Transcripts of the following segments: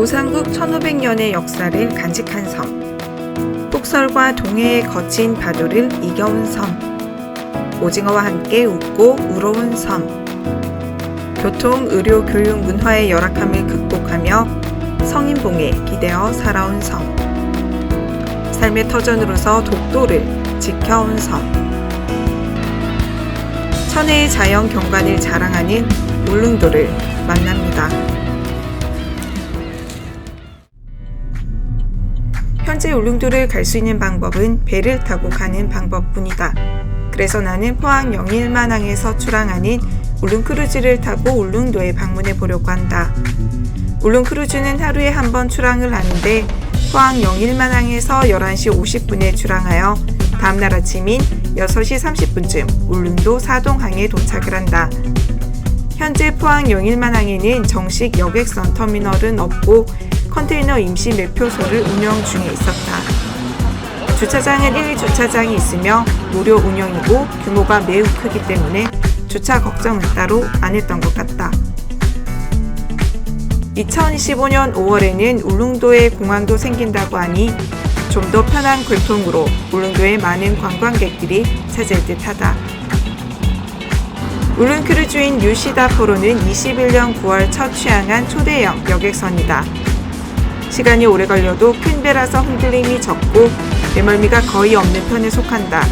오산국 1500년의 역사를 간직한 섬, 폭설과 동해의 거친 파도를 이겨온 섬, 오징어와 함께 웃고 우러운 섬, 교통, 의료, 교육, 문화의 열악함을 극복하며 성인봉에 기대어 살아온 섬, 삶의 터전으로서 독도를 지켜온 섬, 천혜의 자연 경관을 자랑하는 울릉도를 만납니다. 현재 울릉도를 갈 수 있는 방법은 배를 타고 가는 방법뿐이다. 그래서 나는 포항 영일만항에서 출항하는 울릉크루즈를 타고 울릉도에 방문해 보려고 한다. 울릉크루즈는 하루에 한 번 출항을 하는데 포항 영일만항에서 11시 50분에 출항하여 다음날 아침인 6시 30분쯤 울릉도 사동항에 도착을 한다. 현재 포항 영일만항에는 정식 여객선 터미널은 없고 컨테이너 임시 매표소를 운영 중에 있었다. 주차장은 1주차장이 있으며 무료 운영이고 규모가 매우 크기 때문에 주차 걱정은 따로 안 했던 것 같다. 2025년 5월에는 울릉도에 공항도 생긴다고 하니 좀 더 편한 교통으로 울릉도에 많은 관광객들이 찾을 듯하다. 울릉크루즈인 유시다포로는 21년 9월 첫 취항한 초대형 여객선이다. 시간이 오래 걸려도 큰 배라서 흔들림이 적고 배멀미가 거의 없는 편에 속한다.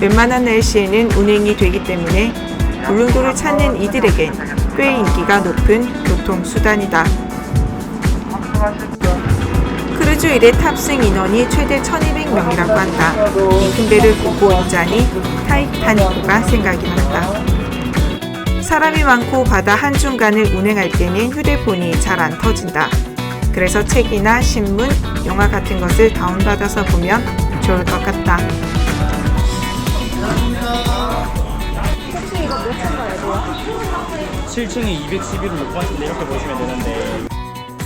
웬만한 날씨에는 운행이 되기 때문에 울릉도를 찾는 이들에겐 꽤 인기가 높은 교통수단이다. 크루즈 1의 탑승 인원이 최대 1200명이라고 한다. 이 큰 배를 보고 있자니 타이타닉호가 생각이 난다. 사람이 많고 바다 한중간을 운행할 때는 휴대폰이 잘 안 터진다. 그래서 책이나 신문, 영화 같은 것을 다운받아서 보면 좋을 것 같다. 혹시 이거 몇 층 가야 돼요? 7층에 211을 못 봤는데 이렇게 보시면 되는데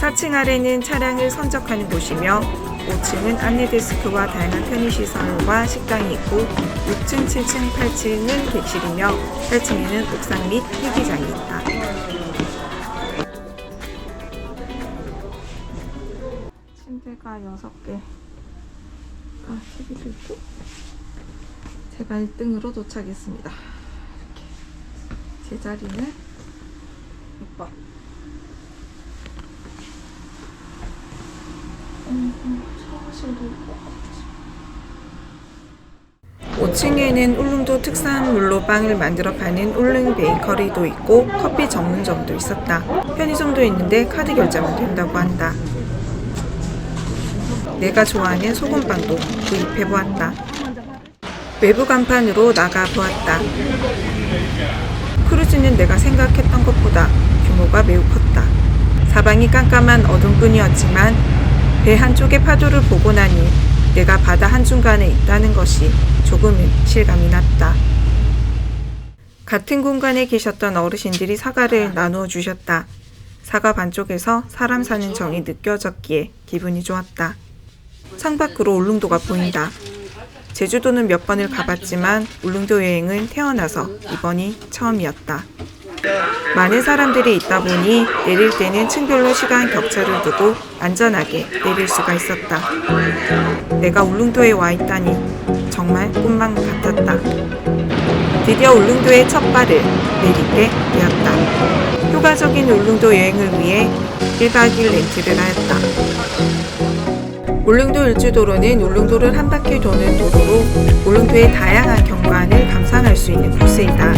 4층 아래는 차량을 선적하는 곳이며 5층은 안내데스크와 다양한 편의시설과 식당이 있고 6층, 7층, 8층은 객실이며 8층에는 옥상 및 회기장이 있다. 침대가 6개, TV도 있고 제가 1등으로 도착했습니다. 이렇게 제 자리는 6번. 샤워실도 있고 5층에는 울릉도 특산물로 빵을 만들어 파는 울릉 베이커리도 있고 커피 전문점도 있었다. 편의점도 있는데 카드 결제만 된다고 한다. 내가 좋아하는 소금빵도 구입해 보았다. 외부 간판으로 나가 보았다. 크루즈는 내가 생각했던 것보다 규모가 매우 컸다. 사방이 깜깜한 어둠뿐이었지만 배 한쪽의 파도를 보고 나니 내가 바다 한중간에 있다는 것이 조금은 실감이 났다. 같은 공간에 계셨던 어르신들이 사과를 나누어 주셨다. 사과 반쪽에서 사람 사는 정이 느껴졌기에 기분이 좋았다. 창밖으로 울릉도가 보인다. 제주도는 몇 번을 가봤지만 울릉도 여행은 태어나서 이번이 처음이었다. 많은 사람들이 있다 보니 내릴 때는 층별로 시간 격차를 두고 안전하게 내릴 수가 있었다. 내가 울릉도에 와 있다니 정말 꿈만 같았다. 드디어 울릉도의 첫 발을 내딛게 되었다. 효과적인 울릉도 여행을 위해 1박 2일 렌트를 하였다. 울릉도 일주도로는 울릉도를 한 바퀴 도는 도로로 울릉도의 다양한 경관을 감상할 수 있는 코스이다.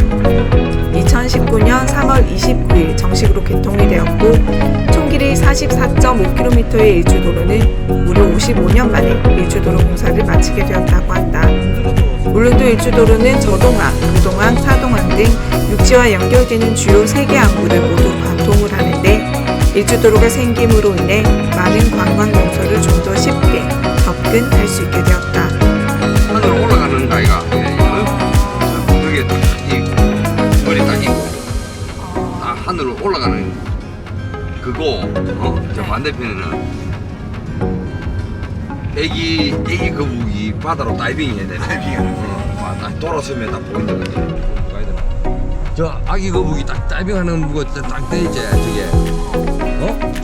2019년 3월 29일 정식으로 개통이 되었고 총 길이 44.5km의 일주도로는 무려 55년 만에 일주도로 공사를 마치게 되었다고 한다. 울릉도 일주도로는 저동항, 부동항, 사동항 등 육지와 연결되는 주요 3개 항구를 모두 관통을 하는데 일주도로가 생김으로 인해 많은 관광 명소를 좀 더 쉽게 접근할 수 있게 되었다. 하늘로 올라가는 가이가 여기에 딱 이 머리 딱 있고 딱 하늘로 올라가는 그거 저 반대편에는 애기 거북이 바다로 다이빙 해야 되네. 딱 돌아서면 딱 보인다 그지. 가야 되나? 저 아기 거북이 딱 다이빙하는 거 딱 돼 있지 저게.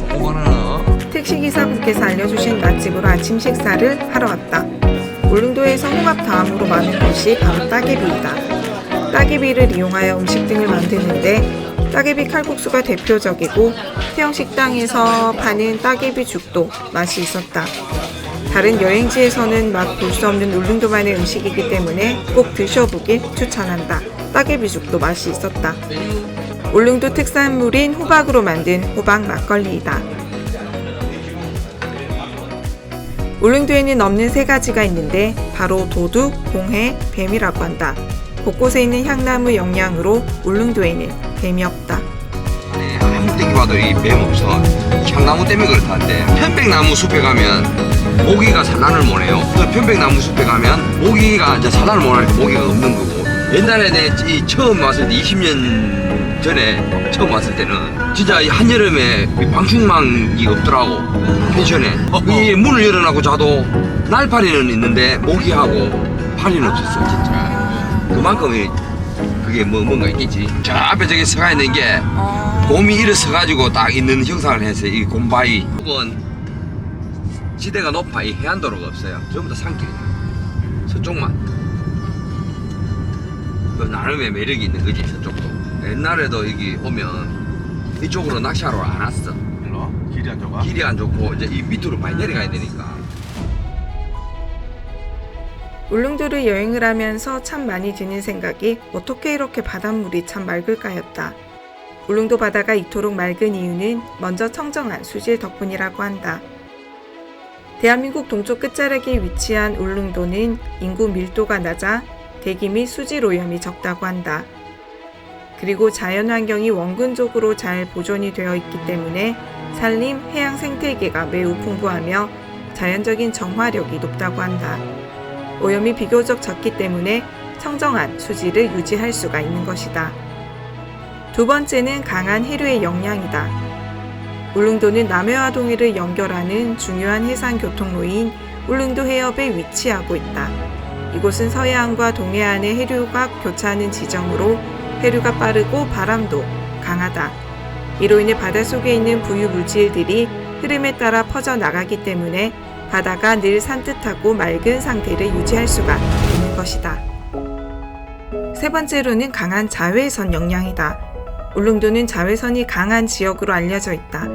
조그만 하나. 택시기사분께서 알려주신 맛집으로 아침 식사를 하러 왔다. 울릉도에서 홍합 다음으로 많은 것이 바로 따개비이다. 따개비를 이용하여 음식 등을 만드는데 따개비 칼국수가 대표적이고 태영식당에서 파는 따개비 죽도 맛이 있었다. 다른 여행지에서는 맛 볼 수 없는 울릉도만의 음식이기 때문에 꼭 드셔보길 추천한다. 따개비 죽도 맛이 있었다. 울릉도 특산물인 호박으로 만든 호박 막걸리이다. 울릉도에는 없는 세 가지가 있는데 바로 도둑, 공해, 뱀이라고 한다. 곳곳에 있는 향나무 영양으로 울릉도에는 뱀이 없다. 네, 아무 때기 봐도 이 뱀 없어. 향나무 때문에 그렇다는데 편백나무 숲에 가면 모기가 산란을 못해요. 그 편백나무 숲에 가면 모기가 이제 산란을 못하니까 모기가 없는 거고. 옛날에 내 처음 왔을 때 20년 전에 처음 왔을 때는 진짜 이 한여름에 이 방충망이 없더라고 펜션에. 이 문을 열어놓고 자도 날파리는 있는데 모기하고 파리는 없었어 진짜. 그만큼 그게 뭔가 있겠지. 저 앞에 저기 서가 있는 게 곰이 일어서가지고 딱 있는 형상을 해서 이 곰바위. 혹은 지대가 높아 이 해안도로가 없어요. 전부 다 산길이야. 서쪽만. 그 나름의 매력이 있는 거지 서쪽도. 옛날에도 여기 오면 이쪽으로 낚시하러 안 왔어. 일로? 길이 안 좋아? 길이 안 좋고 이제 이 밑으로 많이 내려가야 되니까. 울릉도를 여행을 하면서 참 많이 드는 생각이 어떻게 이렇게 바닷물이 참 맑을까였다. 울릉도 바다가 이토록 맑은 이유는 먼저 청정한 수질 덕분이라고 한다. 대한민국 동쪽 끝자락에 위치한 울릉도는 인구 밀도가 낮아 대기 및 수질 오염이 적다고 한다. 그리고 자연환경이 원근적으로 잘 보존이 되어 있기 때문에 산림, 해양 생태계가 매우 풍부하며 자연적인 정화력이 높다고 한다. 오염이 비교적 적기 때문에 청정한 수질을 유지할 수가 있는 것이다. 두 번째는 강한 해류의 역량이다. 울릉도는 남해와 동해를 연결하는 중요한 해상 교통로인 울릉도 해협에 위치하고 있다. 이곳은 서해안과 동해안의 해류가 교차하는 지점으로 해류가 빠르고 바람도 강하다. 이로 인해 바닷속에 있는 부유 물질들이 흐름에 따라 퍼져나가기 때문에 바다가 늘 산뜻하고 맑은 상태를 유지할 수가 있는 것이다. 세 번째로는 강한 자외선 역량이다. 울릉도는 자외선이 강한 지역으로 알려져 있다.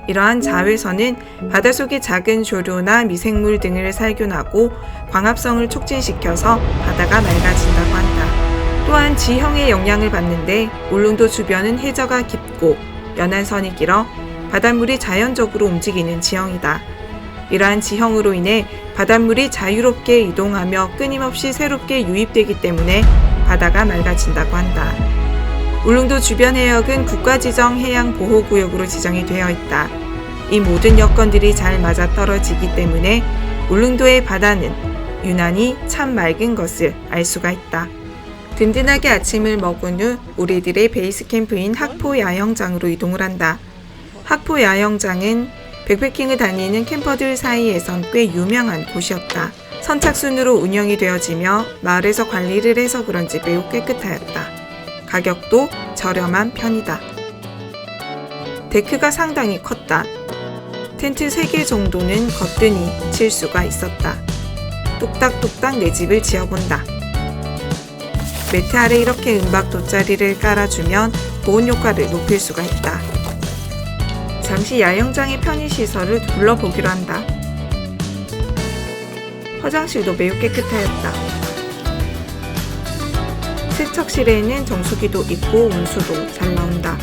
이러한 자외선은 바닷속의 작은 조류나 미생물 등을 살균하고 광합성을 촉진시켜서 바다가 맑아진다고 한다. 또한 지형의 영향을 받는데 울릉도 주변은 해저가 깊고 연안선이 길어 바닷물이 자연적으로 움직이는 지형이다. 이러한 지형으로 인해 바닷물이 자유롭게 이동하며 끊임없이 새롭게 유입되기 때문에 바다가 맑아진다고 한다. 울릉도 주변 해역은 국가지정 해양보호구역으로 지정이 되어 있다. 이 모든 여건들이 잘 맞아떨어지기 때문에 울릉도의 바다는 유난히 참 맑은 것을 알 수가 있다. 든든하게 아침을 먹은 후 우리들의 베이스 캠프인 학포 야영장으로 이동을 한다. 학포 야영장은 백패킹을 다니는 캠퍼들 사이에선 꽤 유명한 곳이었다. 선착순으로 운영이 되어지며 마을에서 관리를 해서 그런지 매우 깨끗하였다. 가격도 저렴한 편이다. 데크가 상당히 컸다. 텐트 3개 정도는 거뜬히 칠 수가 있었다. 뚝딱뚝딱 내 집을 지어본다. 매트 아래 이렇게 은박 돗자리를 깔아주면 보온 효과를 높일 수가 있다. 잠시 야영장의 편의시설을 둘러보기로 한다. 화장실도 매우 깨끗하였다. 세척실에는 정수기도 있고 온수도 잘 나온다.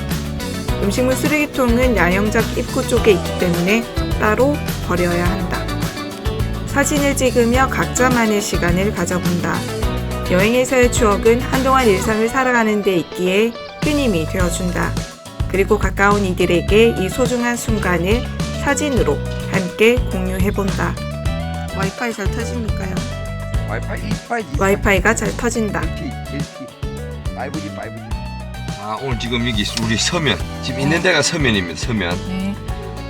음식물 쓰레기통은 야영장 입구 쪽에 있기 때문에 따로 버려야 한다. 사진을 찍으며 각자만의 시간을 가져본다. 여행에서의 추억은 한동안 일상을 살아가는 데 있기에 큰 힘이 되어준다. 그리고 가까운 이들에게 이 소중한 순간을 사진으로 함께 공유해본다. 와이파이 잘 터집니까요? 와이파이가 잘 터진다. 5G. 아, 오늘 지금 여기 우리 서면 지금 있는 데가 서면입니다. 서면. 네.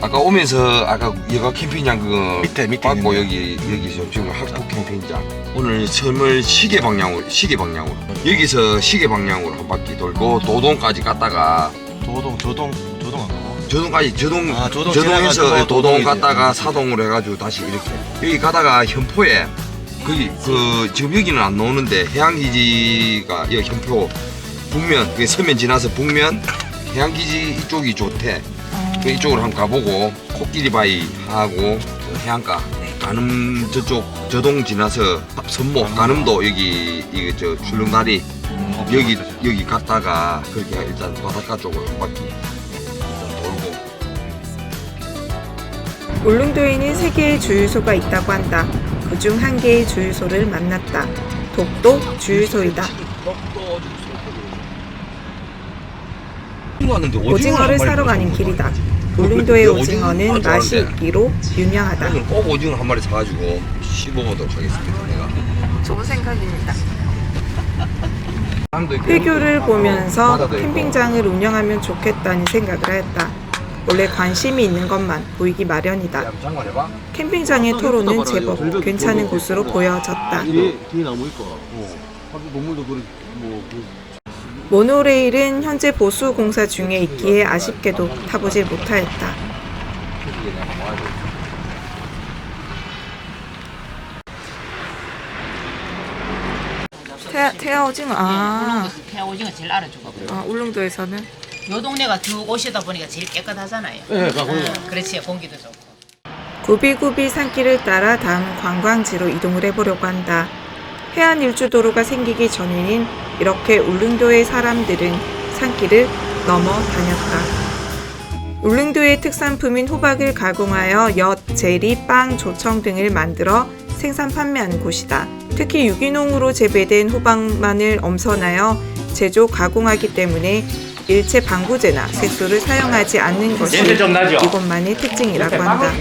아까 오면서 아까 여가 캠핑장 그거 밑에 받고 있는 여기 지금 학폭 캠핑장. 오늘 섬을 시계 방향으로 여기서 시계 방향으로 한 바퀴 돌고 도동까지 갔다가 조동 안 가고? 저동까지 저동 저동에서 지나가지고 도동 도동이지. 갔다가 사동으로 해가지고 다시 이렇게 여기 가다가 현포에 거기 지금 여기는 안 나오는데 해양기지가 여기 현포 북면 그 서면 지나서 북면 해양기지 이쪽이 좋대. 그 이쪽으로 한번 가보고 코끼리 바위 하고 그 해안가 가늠 저쪽 저동 지나서 선모 가늠도 여기 이거 저 출렁다리 여기 갔다가 그렇게 일단 바닷가 쪽으로 한 바퀴 돌고. 울릉도에는 3개의 주유소가 있다고 한다. 그중 한 개의 주유소를 만났다. 독도 주유소이다. 오징어를 사러 가는 길이다. 울릉도의 오징어는 맛이 있기로 유명하다. 오늘 꼭 오징어 한 마리 사가지고 씹어보도록 하겠습니다. 내가. 좋은 생각입니다. 회교를 보면서 캠핑장을 운영하면 좋겠다는 생각을 하였다. 원래 관심이 있는 것만 보이기 마련이다. 장관해봐. 캠핑장의 토로는 제법 괜찮은 곳으로 보여졌다. 뒤에 나무 있고. 동물도 그래 모노레일은 현재 보수 공사 중에 있기에 아쉽게도 타보질 못하였다. 태아 오징어 태아 오징어 제일 알아주고. 울릉도에서는 요 동네가 쭉 오시다 보니까 제일 깨끗하잖아요. 네, 그렇지, 공기도 좋고. 구비구비 산길을 따라 다음 관광지로 이동을 해보려고 한다. 해안 일주도로가 생기기 전에는 이렇게 울릉도의 사람들은 산길을 넘어 다녔다. 울릉도의 특산품인 호박을 가공하여 엿, 제리, 빵, 조청 등을 만들어 생산 판매하는 곳이다. 특히 유기농으로 재배된 호박만을 엄선하여 제조 가공하기 때문에 일체 방부제나 색소를 사용하지 않는 것이 냄새 좀 나죠? 이곳만의 특징이라고 한다.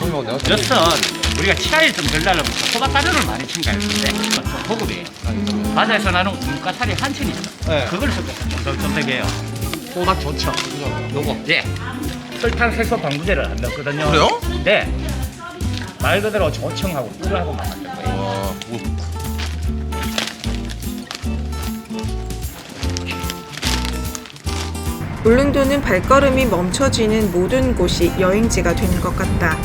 엿은 우리가 치아에 좀 덜 달라붙어 호박가루를 많이 첨가했는데 고급이에요. 바다에서 나는 우뭇가사리 한층 있어. 그걸 좀 선택해요. 호박 좋죠. 요거 예. 설탕, 색소, 방부제를 안 넣거든요. 그래요? 네. 말 그대로 조청하고 꿀하고만 만든 거예요. 울릉도는 발걸음이 멈춰지는 모든 곳이 여행지가 되는 것 같다.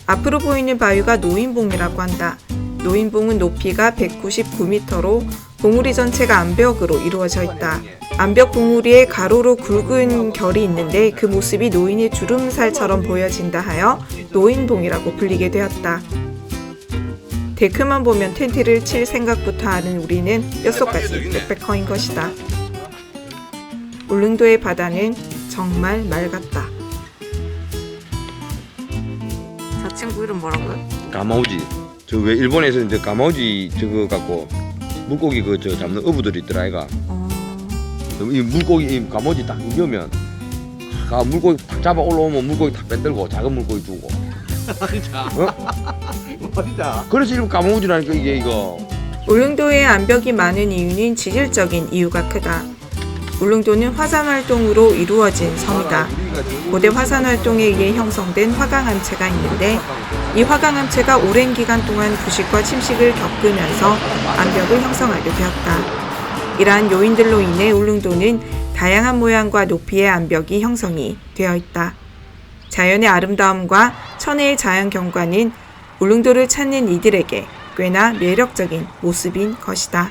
앞으로 보이는 바위가 노인봉이라고 한다. 노인봉은 높이가 199m로 봉우리 전체가 암벽으로 이루어져 있다. 암벽 봉우리에 가로로 굵은 결이 있는데 그 모습이 노인의 주름살처럼 보여진다 하여 노인봉이라고 불리게 되었다. 데크만 보면 텐트를 칠 생각부터 하는 우리는 뼛속까지 백패커인 것이다. 울릉도의 바다는 정말 맑았다. 저 친구 이름 뭐라고요? 가마우지. 저 왜 일본에서 이제 가마우지 저거 갖고 물고기 저 잡는 어부들이 있더라 아이가. 이 물고기 이 가마우지 딱 이기면 물고기 탁 잡아 올라오면 물고기 탁 빼들고 작은 물고기 주고. 어디다? 그래서 이름 가마우지라니까 이거. 울릉도에 암벽이 많은 이유는 지질적인 이유가 크다. 울릉도는 화산활동으로 이루어진 섬이다. 고대 화산활동에 의해 형성된 화강암체가 있는데 이 화강암체가 오랜 기간 동안 부식과 침식을 겪으면서 암벽을 형성하게 되었다. 이러한 요인들로 인해 울릉도는 다양한 모양과 높이의 암벽이 형성이 되어 있다. 자연의 아름다움과 천혜의 자연 경관은 울릉도를 찾는 이들에게 꽤나 매력적인 모습인 것이다.